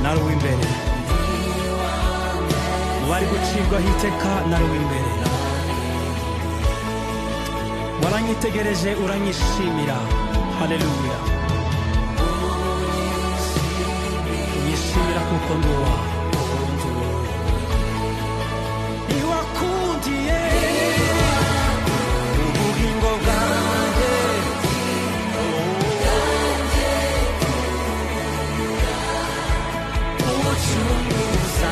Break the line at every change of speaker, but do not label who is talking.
나를 w'imbere mu bari gucirwaho iteka nawe w'imbere waranyitegereje uranyishimira haleluya unyishimira kuko ndi uwawe niwakundiye ubugingo bwanjye umucunguza